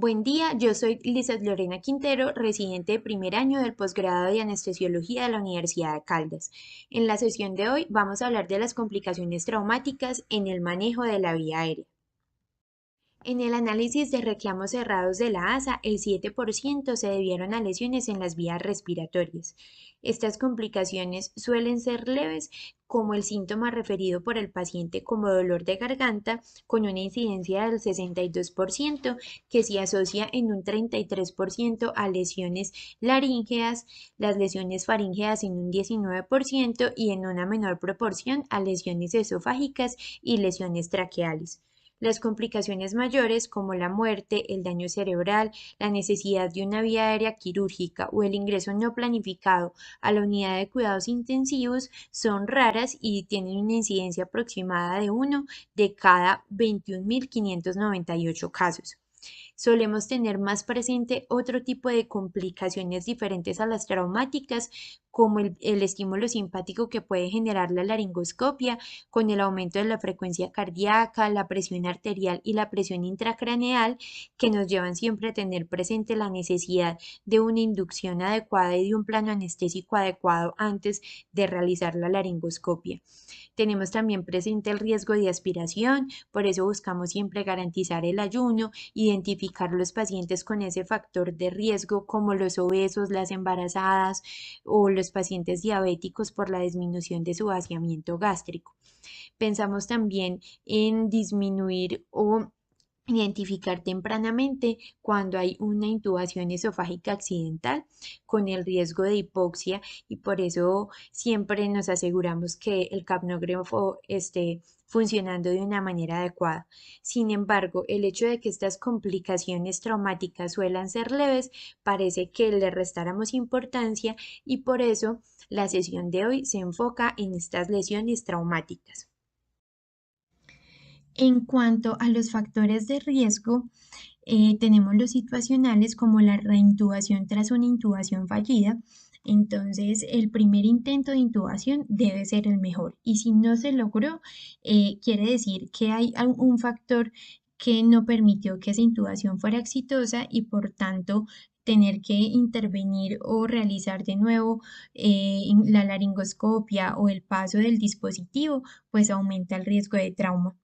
Buen día, yo soy Lizeth Lorena Quintero, residente de primer año del posgrado de Anestesiología de la Universidad de Caldas. En la sesión de hoy vamos a hablar de las complicaciones traumáticas en el manejo de la vía aérea. En el análisis de reclamos cerrados de la ASA, el 7% se debieron a lesiones en las vías respiratorias. Estas complicaciones suelen ser leves, como el síntoma referido por el paciente como dolor de garganta, con una incidencia del 62%, que se asocia en un 33% a lesiones laríngeas, las lesiones faríngeas en un 19% y en una menor proporción a lesiones esofágicas y lesiones traqueales. Las complicaciones mayores, como la muerte, el daño cerebral, la necesidad de una vía aérea quirúrgica o el ingreso no planificado a la unidad de cuidados intensivos, son raras y tienen una incidencia aproximada de uno de cada 21.598 casos. Solemos tener más presente otro tipo de complicaciones diferentes a las traumáticas, como el estímulo simpático que puede generar la laringoscopia, con el aumento de la frecuencia cardíaca, la presión arterial y la presión intracraneal, que nos llevan siempre a tener presente la necesidad de una inducción adecuada y de un plano anestésico adecuado antes de realizar la laringoscopia. Tenemos también presente el riesgo de aspiración, por eso buscamos siempre garantizar el ayuno, identificar los pacientes con ese factor de riesgo como los obesos, las embarazadas o los pacientes diabéticos por la disminución de su vaciamiento gástrico. Pensamos también en disminuir o identificar tempranamente cuando hay una intubación esofágica accidental con el riesgo de hipoxia, y por eso siempre nos aseguramos que el capnógrafo esté funcionando de una manera adecuada. Sin embargo, el hecho de que estas complicaciones traumáticas suelan ser leves parece que le restáramos importancia, y por eso la sesión de hoy se enfoca en estas lesiones traumáticas. En cuanto a los factores de riesgo, tenemos los situacionales como la reintubación tras una intubación fallida. Entonces, el primer intento de intubación debe ser el mejor. Y si no se logró, quiere decir que hay un factor que no permitió que esa intubación fuera exitosa y por tanto tener que intervenir o realizar de nuevo la laringoscopia o el paso del dispositivo, pues aumenta el riesgo de trauma.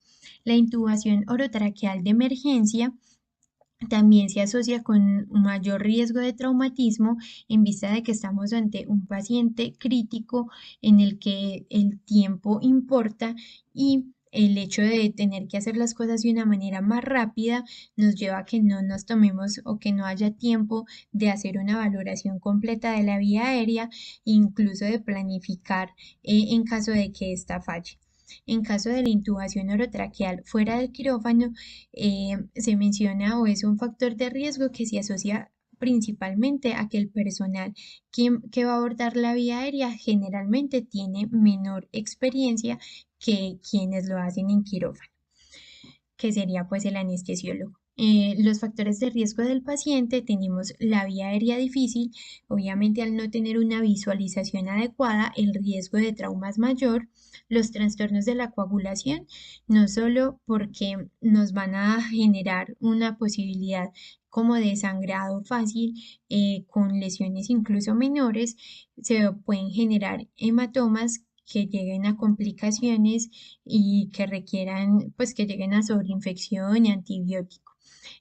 La intubación orotraqueal de emergencia también se asocia con mayor riesgo de traumatismo en vista de que estamos ante un paciente crítico en el que el tiempo importa, y el hecho de tener que hacer las cosas de una manera más rápida nos lleva a que no nos tomemos o que no haya tiempo de hacer una valoración completa de la vía aérea, incluso de planificar en caso de que ésta falle. En caso de la intubación orotraqueal fuera del quirófano, se menciona o es un factor de riesgo que se asocia principalmente a que el personal que va a abordar la vía aérea generalmente tiene menor experiencia que quienes lo hacen en quirófano, que sería pues el anestesiólogo. Los factores de riesgo del paciente: tenemos la vía aérea difícil, obviamente al no tener una visualización adecuada el riesgo de trauma es mayor. Los trastornos de la coagulación, no solo porque nos van a generar una posibilidad como de sangrado fácil, con lesiones incluso menores, se pueden generar hematomas que lleguen a complicaciones y que requieran, pues que lleguen a sobreinfección y antibiótico.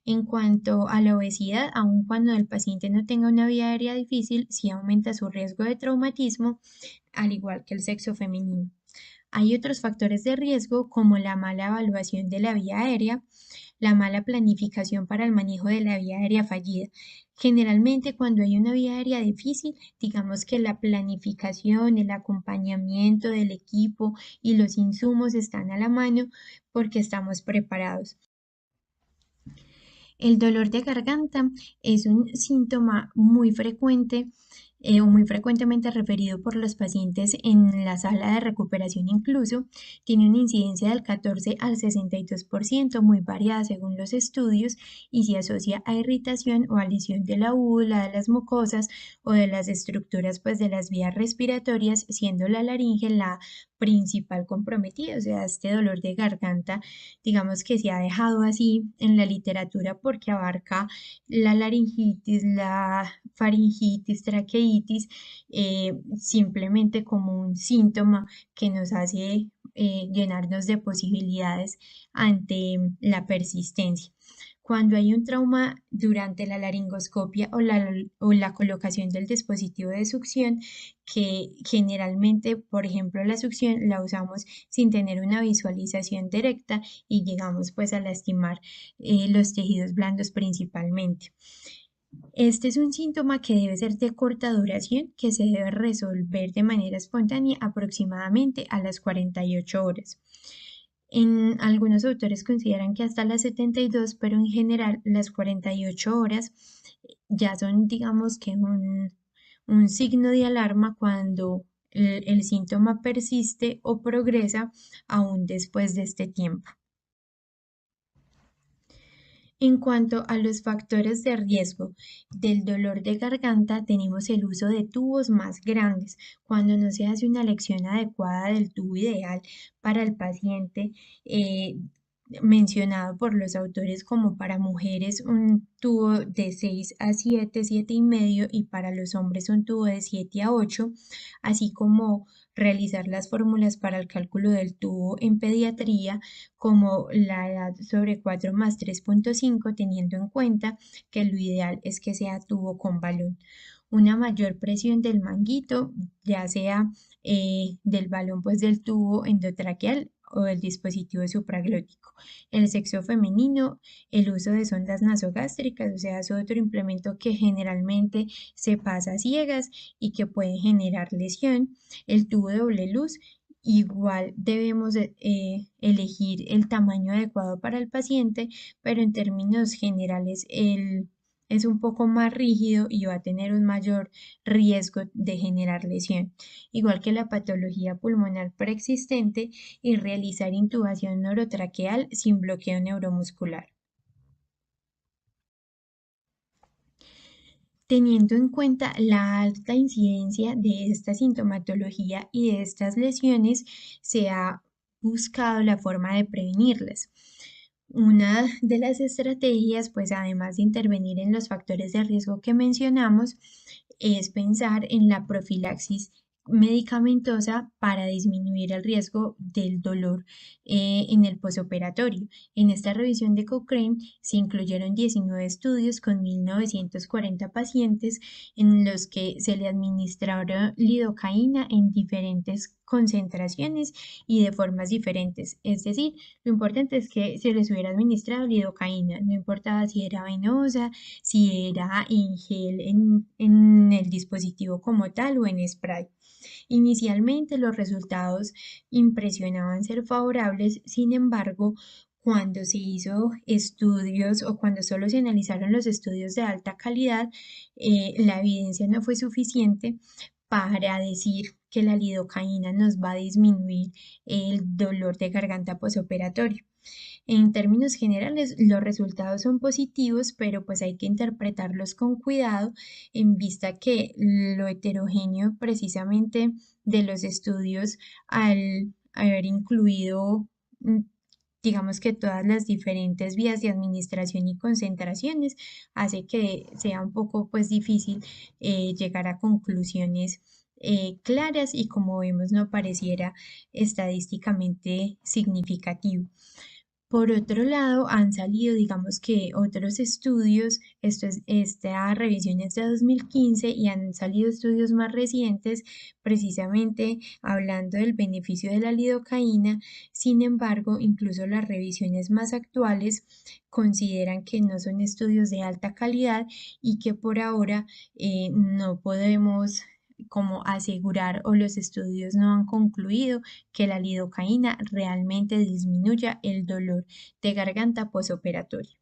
En cuanto a la obesidad, aun cuando el paciente no tenga una vía aérea difícil, sí aumenta su riesgo de traumatismo, al igual que el sexo femenino. Hay otros factores de riesgo como la mala evaluación de la vía aérea, la mala planificación para el manejo de la vía aérea fallida. Generalmente cuando hay una vía aérea difícil, digamos que la planificación, el acompañamiento del equipo y los insumos están a la mano porque estamos preparados. El dolor de garganta es un síntoma muy frecuente o muy frecuentemente referido por los pacientes en la sala de recuperación incluso, tiene una incidencia del 14 al 62%, muy variada según los estudios, y se asocia a irritación o a lesión de la úvula, de las mucosas o de las estructuras pues, de las vías respiratorias, siendo la laringe la principal comprometida, o sea, este dolor de garganta, digamos que se ha dejado así en la literatura porque abarca la laringitis, la faringitis, traqueitis, simplemente como un síntoma que nos hace llenarnos de posibilidades ante la persistencia. Cuando hay un trauma durante la laringoscopia o la colocación del dispositivo de succión, que generalmente, por ejemplo, la succión la usamos sin tener una visualización directa y llegamos pues a lastimar los tejidos blandos principalmente. Este es un síntoma que debe ser de corta duración, que se debe resolver de manera espontánea aproximadamente a las 48 horas. En algunos autores consideran que hasta las 72, pero en general las 48 horas ya son, digamos que un signo de alarma cuando el síntoma persiste o progresa aún después de este tiempo. En cuanto a los factores de riesgo del dolor de garganta, tenemos el uso de tubos más grandes. Cuando no se hace una elección adecuada del tubo ideal para el paciente, mencionado por los autores como para mujeres un tubo de 6 a 7, 7 y medio, y para los hombres un tubo de 7 a 8, así como realizar las fórmulas para el cálculo del tubo en pediatría, como la edad sobre 4 más 3,5, teniendo en cuenta que lo ideal es que sea tubo con balón. Una mayor presión del manguito, ya sea del balón pues del tubo endotraqueal o del dispositivo supraglótico. El sexo femenino, el uso de sondas nasogástricas, o sea, es otro implemento que generalmente se pasa a ciegas y que puede generar lesión. El tubo doble luz, igual debemos elegir el tamaño adecuado para el paciente, pero en términos generales es un poco más rígido y va a tener un mayor riesgo de generar lesión, igual que la patología pulmonar preexistente y realizar intubación neurotraqueal sin bloqueo neuromuscular. Teniendo en cuenta la alta incidencia de esta sintomatología y de estas lesiones, se ha buscado la forma de prevenirlas. Una de las estrategias, pues además de intervenir en los factores de riesgo que mencionamos, es pensar en la profilaxis medicamentosa para disminuir el riesgo del dolor en el posoperatorio. En esta revisión de Cochrane se incluyeron 19 estudios con 1.940 pacientes en los que se le administraron lidocaína en diferentes concentraciones y de formas diferentes. Es decir, lo importante es que se les hubiera administrado lidocaína, no importaba si era venosa, si era en gel en el dispositivo como tal o en spray. Inicialmente los resultados impresionaban ser favorables, sin embargo, cuando se hizo estudios o cuando solo se analizaron los estudios de alta calidad, la evidencia no fue suficiente para decir que la lidocaína nos va a disminuir el dolor de garganta posoperatorio. En términos generales, los resultados son positivos, pero pues hay que interpretarlos con cuidado en vista que lo heterogéneo precisamente de los estudios al haber incluido, digamos que todas las diferentes vías de administración y concentraciones, hace que sea un poco pues difícil llegar a conclusiones claras y, como vemos, no pareciera estadísticamente significativo. Por otro lado, han salido, digamos que otros estudios, esta revisión es de 2015 y han salido estudios más recientes precisamente hablando del beneficio de la lidocaína. Sin embargo, incluso las revisiones más actuales consideran que no son estudios de alta calidad y que por ahora no podemos como asegurar, o los estudios no han concluido que la lidocaína realmente disminuya el dolor de garganta posoperatorio.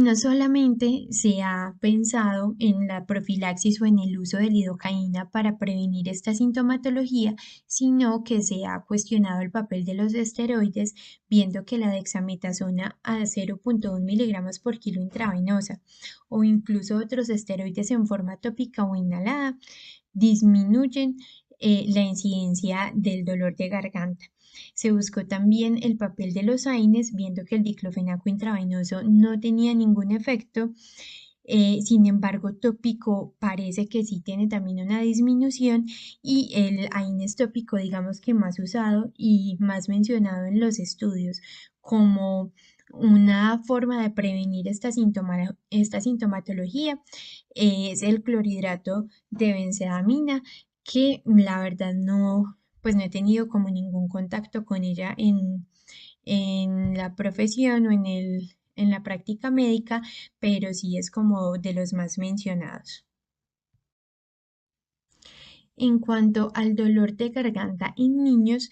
no solamente se ha pensado en la profilaxis o en el uso de lidocaína para prevenir esta sintomatología, sino que se ha cuestionado el papel de los esteroides, viendo que la dexametasona a 0,1 miligramos por kilo intravenosa o incluso otros esteroides en forma tópica o inhalada disminuyen la incidencia del dolor de garganta. Se buscó también el papel de los AINES, viendo que el diclofenaco intravenoso no tenía ningún efecto. Sin embargo, tópico parece que sí tiene también una disminución y el AINES tópico, digamos que más usado y más mencionado en los estudios como una forma de prevenir esta sintomatología es el clorhidrato de benzedamina, que la verdad no, pues no he tenido como ningún contacto con ella en la profesión o en la práctica médica, pero sí es como de los más mencionados. En cuanto al dolor de garganta en niños,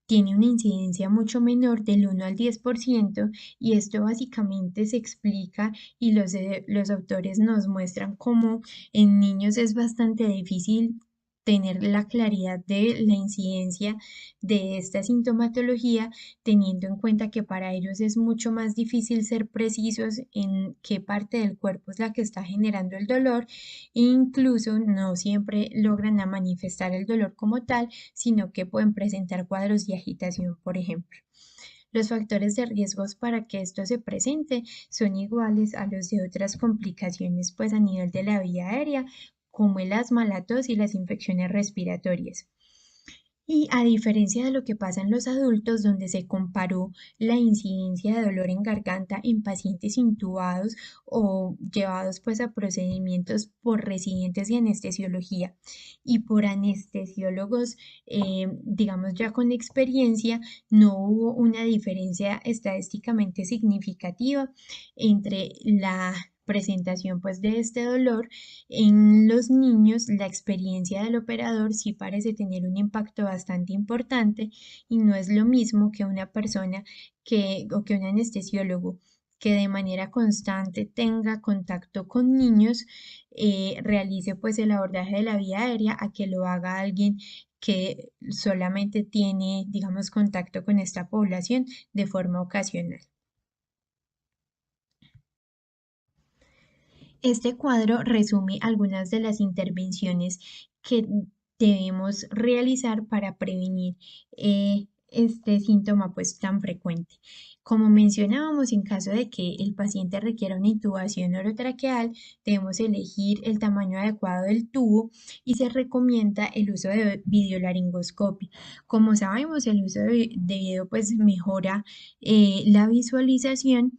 tiene una incidencia mucho menor del 1 al 10% y esto básicamente se explica y los autores nos muestran cómo en niños es bastante difícil tener la claridad de la incidencia de esta sintomatología, teniendo en cuenta que para ellos es mucho más difícil ser precisos en qué parte del cuerpo es la que está generando el dolor. Incluso no siempre logran a manifestar el dolor como tal, sino que pueden presentar cuadros de agitación, por ejemplo. Los factores de riesgos para que esto se presente son iguales a los de otras complicaciones, pues a nivel de la vía aérea, como el asma, la tos y las infecciones respiratorias. Y a diferencia de lo que pasa en los adultos, donde se comparó la incidencia de dolor en garganta en pacientes intubados o llevados pues a procedimientos por residentes de anestesiología y por anestesiólogos, digamos ya con experiencia, no hubo una diferencia estadísticamente significativa entre la presentación pues de este dolor en los niños. La experiencia del operador sí parece tener un impacto bastante importante y no es lo mismo que una persona o que un anestesiólogo que de manera constante tenga contacto con niños, realice pues el abordaje de la vía aérea a que lo haga alguien que solamente tiene, digamos, contacto con esta población de forma ocasional. Este cuadro resume algunas de las intervenciones que debemos realizar para prevenir este síntoma pues tan frecuente. Como mencionábamos, en caso de que el paciente requiera una intubación orotraqueal, debemos elegir el tamaño adecuado del tubo y se recomienda el uso de videolaringoscopio. Como sabemos, el uso de video pues mejora la visualización.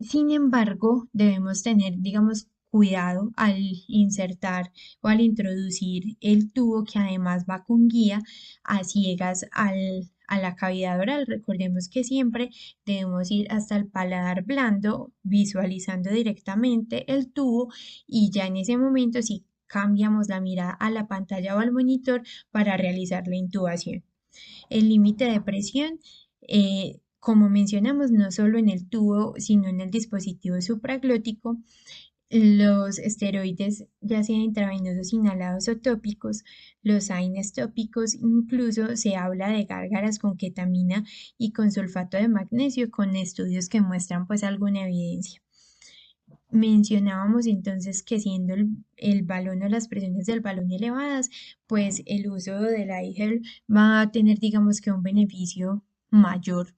Sin embargo, debemos tener, digamos, cuidado al insertar o al introducir el tubo, que además va con guía a ciegas a la cavidad oral. Recordemos que siempre debemos ir hasta el paladar blando, visualizando directamente el tubo, y ya en ese momento sí cambiamos la mirada a la pantalla o al monitor para realizar la intubación. El límite de presión, como mencionamos, no solo en el tubo, sino en el dispositivo supraglótico. Los esteroides, ya sean intravenosos, inhalados o tópicos, los AINES tópicos, incluso se habla de gárgaras con ketamina y con sulfato de magnesio, con estudios que muestran pues alguna evidencia. Mencionábamos entonces que siendo el balón o las presiones del balón elevadas, pues el uso de la IGEL va a tener, digamos que un beneficio mayor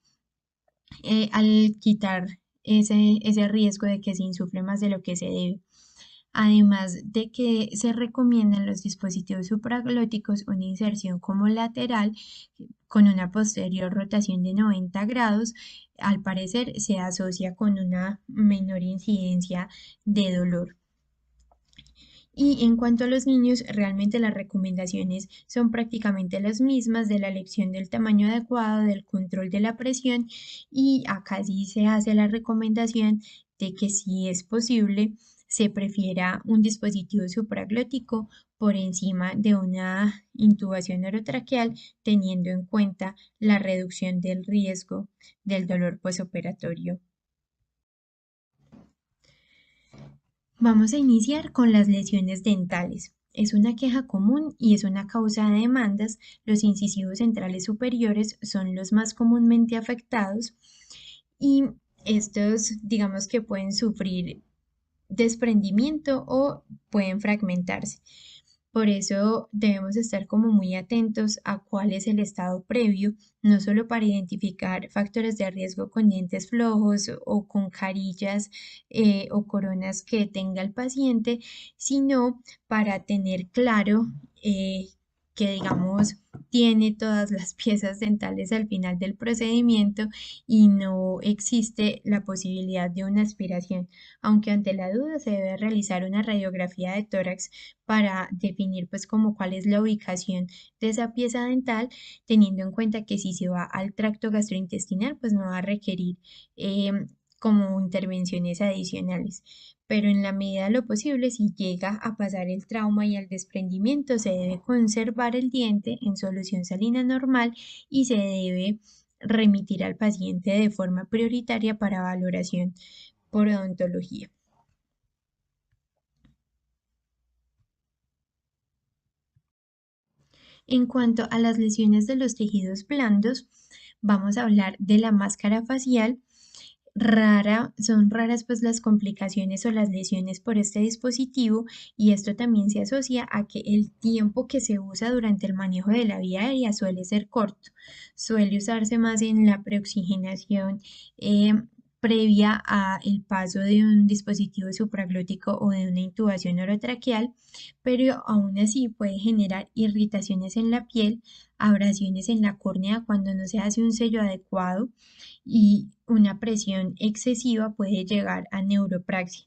al quitar ese riesgo de que se insufle más de lo que se debe. Además de que se recomienda en los dispositivos supraglóticos una inserción como lateral con una posterior rotación de 90 grados. Al parecer se asocia con una menor incidencia de dolor. Y en cuanto a los niños, realmente las recomendaciones son prácticamente las mismas, de la elección del tamaño adecuado, del control de la presión, y acá sí se hace la recomendación de que si es posible se prefiera un dispositivo supraglótico por encima de una intubación orotraqueal, teniendo en cuenta la reducción del riesgo del dolor posoperatorio. Vamos a iniciar con las lesiones dentales. Es una queja común y es una causa de demandas. Los incisivos centrales superiores son los más comúnmente afectados y estos, digamos que pueden sufrir desprendimiento o pueden fragmentarse. Por eso debemos estar como muy atentos a cuál es el estado previo, no solo para identificar factores de riesgo con dientes flojos o con carillas o coronas que tenga el paciente, sino para tener claro que digamos tiene todas las piezas dentales al final del procedimiento y no existe la posibilidad de una aspiración, aunque ante la duda se debe realizar una radiografía de tórax para definir pues como cuál es la ubicación de esa pieza dental, teniendo en cuenta que si se va al tracto gastrointestinal pues no va a requerir como intervenciones adicionales. Pero en la medida de lo posible, si llega a pasar el trauma y el desprendimiento, se debe conservar el diente en solución salina normal y se debe remitir al paciente de forma prioritaria para valoración por odontología. En cuanto a las lesiones de los tejidos blandos, vamos a hablar de la máscara facial. Son raras pues las complicaciones o las lesiones por este dispositivo y esto también se asocia a que el tiempo que se usa durante el manejo de la vía aérea suele ser corto. Suele usarse más en la preoxigenación eh, previa a el paso de un dispositivo supraglótico o de una intubación orotraqueal, pero aún así puede generar irritaciones en la piel, abrasiones en la córnea cuando no se hace un sello adecuado y una presión excesiva puede llegar a neuropraxia.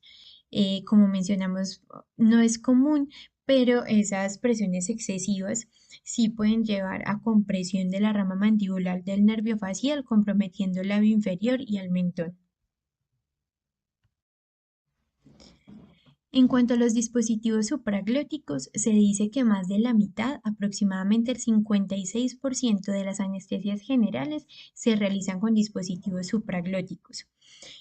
Como mencionamos, no es común, pero esas presiones excesivas sí pueden llevar a compresión de la rama mandibular del nervio facial, comprometiendo el labio inferior y el mentón. En cuanto a los dispositivos supraglóticos, se dice que más de la mitad, aproximadamente el 56% de las anestesias generales se realizan con dispositivos supraglóticos.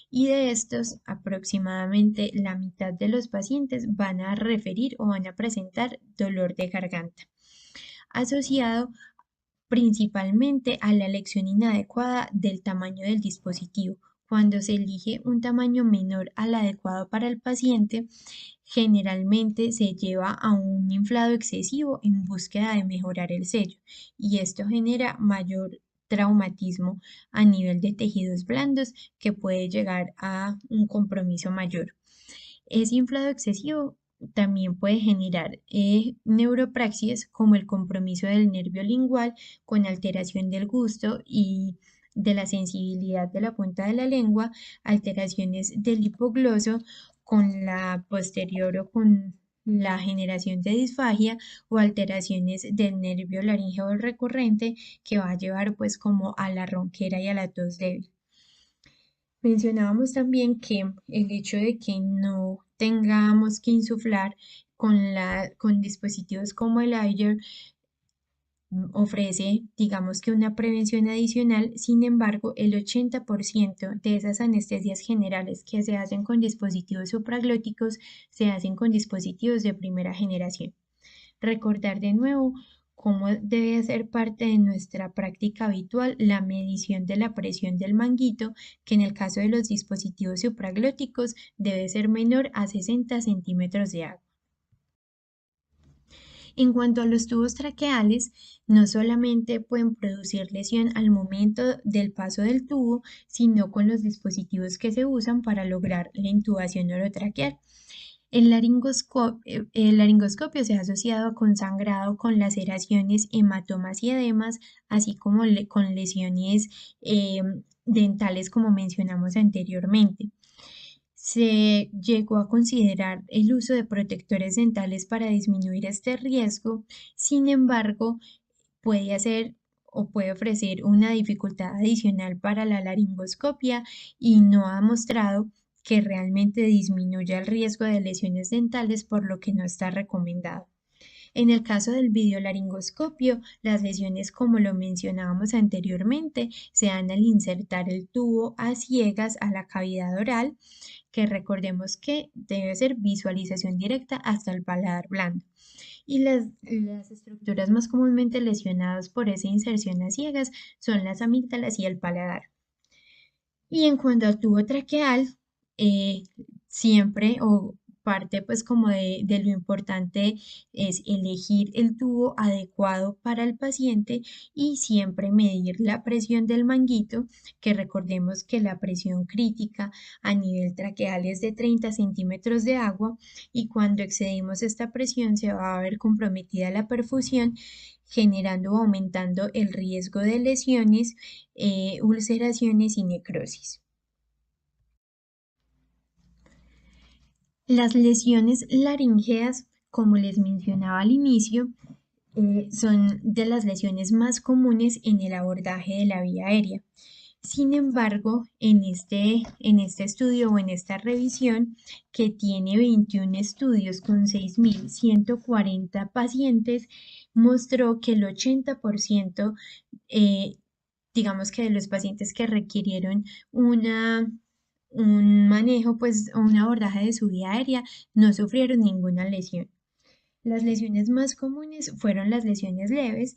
Y de estos, aproximadamente la mitad de los pacientes van a referir o van a presentar dolor de garganta, asociado principalmente a la elección inadecuada del tamaño del dispositivo. Cuando se elige un tamaño menor al adecuado para el paciente, generalmente se lleva a un inflado excesivo en búsqueda de mejorar el sello y esto genera mayor traumatismo a nivel de tejidos blandos que puede llegar a un compromiso mayor. Ese inflado excesivo también puede generar neuropraxias como el compromiso del nervio lingual con alteración del gusto y de la sensibilidad de la punta de la lengua, alteraciones del hipogloso con la posterior o con la generación de disfagia o alteraciones del nervio laríngeo recurrente que va a llevar pues como a la ronquera y a la tos débil. Mencionábamos también que el hecho de que no tengamos que insuflar con dispositivos como el Ayer ofrece, digamos que una prevención adicional. Sin embargo, el 80% de esas anestesias generales que se hacen con dispositivos supraglóticos se hacen con dispositivos de primera generación. Recordar de nuevo cómo debe ser parte de nuestra práctica habitual la medición de la presión del manguito, que en el caso de los dispositivos supraglóticos debe ser menor a 60 centímetros de agua. En cuanto a los tubos traqueales, no solamente pueden producir lesión al momento del paso del tubo, sino con los dispositivos que se usan para lograr la intubación orotraqueal. El laringoscopio se ha asociado con sangrado, con laceraciones, hematomas y edemas, así como con lesiones dentales, como mencionamos anteriormente. Se llegó a considerar el uso de protectores dentales para disminuir este riesgo, sin embargo, puede hacer o puede ofrecer una dificultad adicional para la laringoscopia y no ha mostrado que realmente disminuya el riesgo de lesiones dentales, por lo que no está recomendado. En el caso del videolaringoscopio, las lesiones, como lo mencionábamos anteriormente, se dan al insertar el tubo a ciegas a la cavidad oral, que recordemos que debe ser visualización directa hasta el paladar blando. Y las estructuras más comúnmente lesionadas por esa inserción a ciegas son las amígdalas y el paladar. Y en cuanto al tubo traqueal, eh, siempre o parte pues como de lo importante es elegir el tubo adecuado para el paciente y siempre medir la presión del manguito, que recordemos que la presión crítica a nivel traqueal es de 30 centímetros de agua y cuando excedimos esta presión se va a ver comprometida la perfusión, generando o aumentando el riesgo de lesiones, ulceraciones y necrosis. Las lesiones laringeas, como les mencionaba al inicio, son de las lesiones más comunes en el abordaje de la vía aérea. Sin embargo, en este estudio o en esta revisión, que tiene 21 estudios con 6.140 pacientes, mostró que el 80%, eh, digamos que de los pacientes que requirieron un manejo, pues, o un abordaje de su vía aérea, no sufrieron ninguna lesión. Las lesiones más comunes fueron las lesiones leves,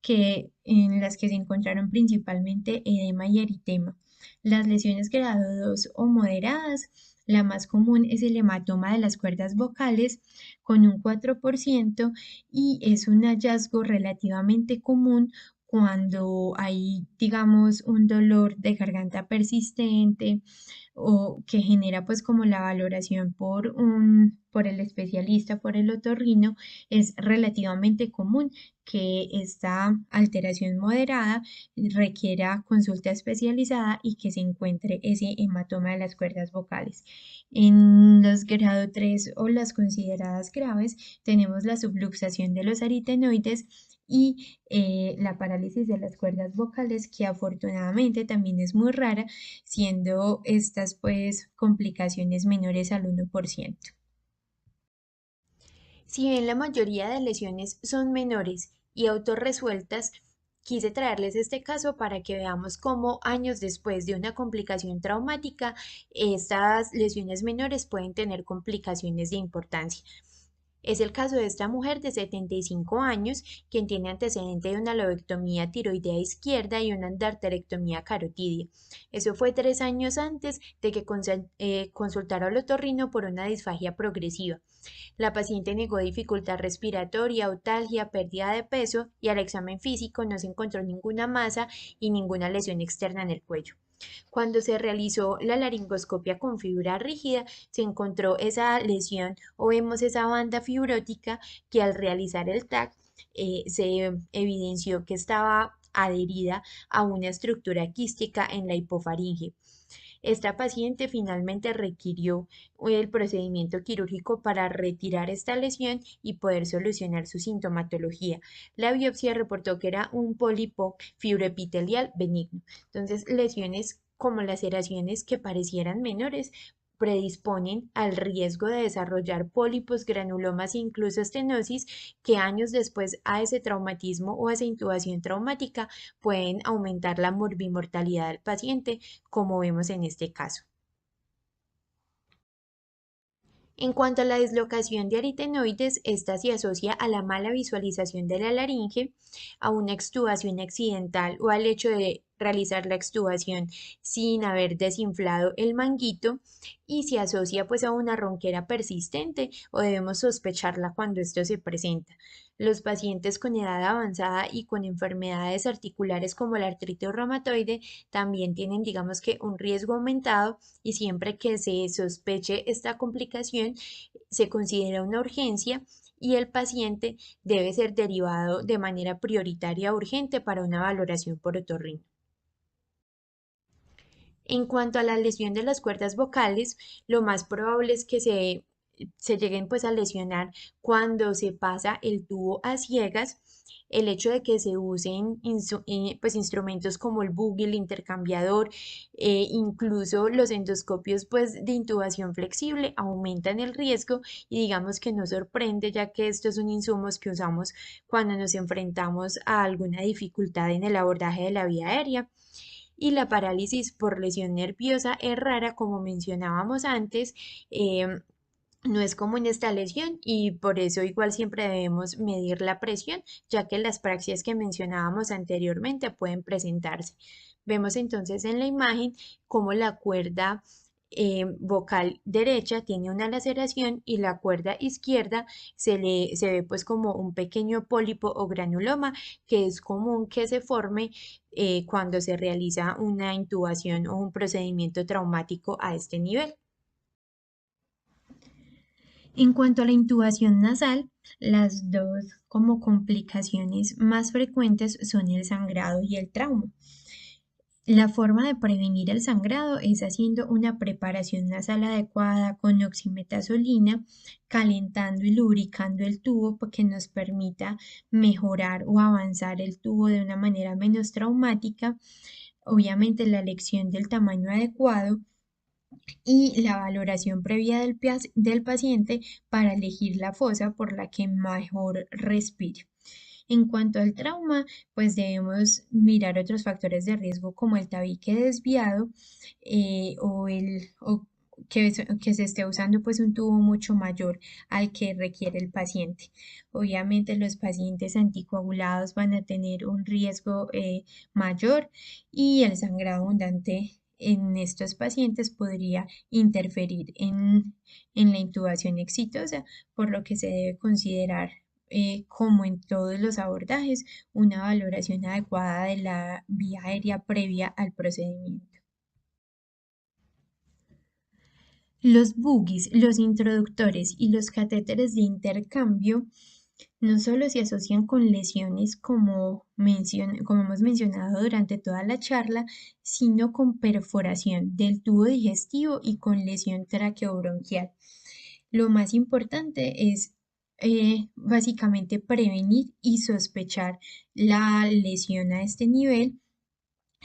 en las que se encontraron principalmente edema y eritema. Las lesiones grado 2 o moderadas, la más común es el hematoma de las cuerdas vocales con un 4% y es un hallazgo relativamente común cuando hay, digamos, un dolor de garganta persistente o que genera pues como la valoración por el especialista, por el otorrino. Es relativamente común que esta alteración moderada requiera consulta especializada y que se encuentre ese hematoma de las cuerdas vocales. En los grado 3 o las consideradas graves tenemos la subluxación de los aritenoides y la parálisis de las cuerdas vocales, que afortunadamente también es muy rara, siendo estas pues complicaciones menores al 1%. Si bien la mayoría de lesiones son menores y autorresueltas, quise traerles este caso para que veamos cómo años después de una complicación traumática, estas lesiones menores pueden tener complicaciones de importancia. Es el caso de esta mujer de 75 años, quien tiene antecedente de una lobectomía tiroidea izquierda y una endarterectomía carotidia. Eso fue 3 años antes de que consultara al otorrino por una disfagia progresiva. La paciente negó dificultad respiratoria, autalgia, pérdida de peso y al examen físico no se encontró ninguna masa y ninguna lesión externa en el cuello. Cuando se realizó la laringoscopia con fibra rígida, se encontró esa lesión o vemos esa banda fibrótica que al realizar el TAC se evidenció que estaba adherida a una estructura quística en la hipofaringe. Esta paciente finalmente requirió el procedimiento quirúrgico para retirar esta lesión y poder solucionar su sintomatología. La biopsia reportó que era un pólipo fibroepitelial benigno. Entonces, lesiones como laceraciones que parecieran menores predisponen al riesgo de desarrollar pólipos, granulomas e incluso estenosis que años después a ese traumatismo o a esa intubación traumática pueden aumentar la morbimortalidad del paciente, como vemos en este caso. En cuanto a la dislocación de aritenoides, esta se asocia a la mala visualización de la laringe, a una extubación accidental o al hecho de realizar la extubación sin haber desinflado el manguito y se asocia pues a una ronquera persistente o debemos sospecharla cuando esto se presenta. Los pacientes con edad avanzada y con enfermedades articulares como la artritis reumatoide también tienen, digamos que, un riesgo aumentado y siempre que se sospeche esta complicación se considera una urgencia y el paciente debe ser derivado de manera prioritaria urgente para una valoración por otorrino. En cuanto a la lesión de las cuerdas vocales, lo más probable es que se se lleguen pues a lesionar cuando se pasa el tubo a ciegas. El hecho de que se usen pues instrumentos como el buggy, el intercambiador, incluso los endoscopios pues de intubación flexible aumentan el riesgo y digamos que no sorprende ya que estos son insumos que usamos cuando nos enfrentamos a alguna dificultad en el abordaje de la vía aérea. Y la parálisis por lesión nerviosa es rara, como mencionábamos antes. No es común esta lesión y por eso igual siempre debemos medir la presión, ya que las praxias que mencionábamos anteriormente pueden presentarse. Vemos entonces en la imagen cómo la cuerda vocal derecha tiene una laceración y la cuerda izquierda se ve pues como un pequeño pólipo o granuloma que es común que se forme cuando se realiza una intubación o un procedimiento traumático a este nivel. En cuanto a la intubación nasal, las dos como complicaciones más frecuentes son el sangrado y el trauma. La forma de prevenir el sangrado es haciendo una preparación nasal adecuada con oximetazolina, calentando y lubricando el tubo para que nos permita mejorar o avanzar el tubo de una manera menos traumática. Obviamente la elección del tamaño adecuado y la valoración previa del paciente para elegir la fosa por la que mejor respire. En cuanto al trauma, pues debemos mirar otros factores de riesgo como el tabique desviado o que se esté usando pues un tubo mucho mayor al que requiere el paciente. Obviamente los pacientes anticoagulados van a tener un riesgo mayor y el sangrado abundante en estos pacientes podría interferir en la intubación exitosa, por lo que se debe considerar, como en todos los abordajes, una valoración adecuada de la vía aérea previa al procedimiento. Los boogies, los introductores y los catéteres de intercambio no solo se asocian con lesiones como hemos mencionado durante toda la charla, sino con perforación del tubo digestivo y con lesión traqueobronquial. Lo más importante es básicamente prevenir y sospechar la lesión a este nivel.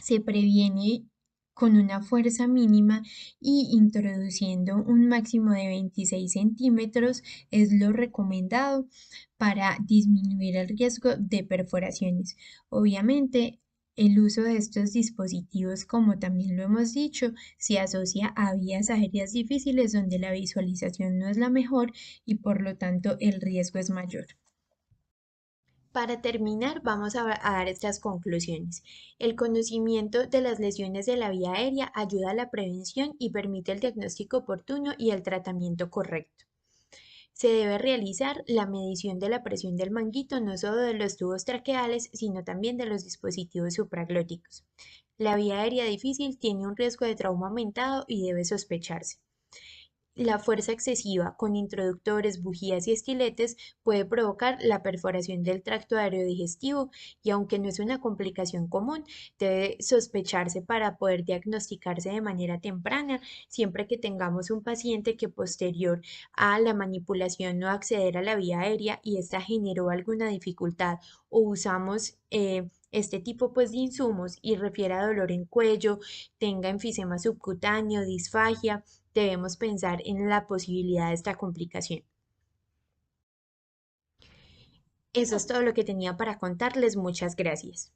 Se previene con una fuerza mínima y introduciendo un máximo de 26 centímetros es lo recomendado para disminuir el riesgo de perforaciones. Obviamente, el uso de estos dispositivos, como también lo hemos dicho, se asocia a vías aéreas difíciles donde la visualización no es la mejor y por lo tanto el riesgo es mayor. Para terminar, vamos a dar estas conclusiones. El conocimiento de las lesiones de la vía aérea ayuda a la prevención y permite el diagnóstico oportuno y el tratamiento correcto. Se debe realizar la medición de la presión del manguito, no solo de los tubos traqueales, sino también de los dispositivos supraglóticos. La vía aérea difícil tiene un riesgo de trauma aumentado y debe sospecharse. La fuerza excesiva con introductores, bujías y estiletes puede provocar la perforación del tracto aerodigestivo y aunque no es una complicación común, debe sospecharse para poder diagnosticarse de manera temprana, siempre que tengamos un paciente que posterior a la manipulación no acceder a la vía aérea y esta generó alguna dificultad o usamos este tipo pues de insumos y refiere a dolor en cuello, tenga enfisema subcutáneo, disfagia, debemos pensar en la posibilidad de esta complicación. Eso es todo lo que tenía para contarles. Muchas gracias.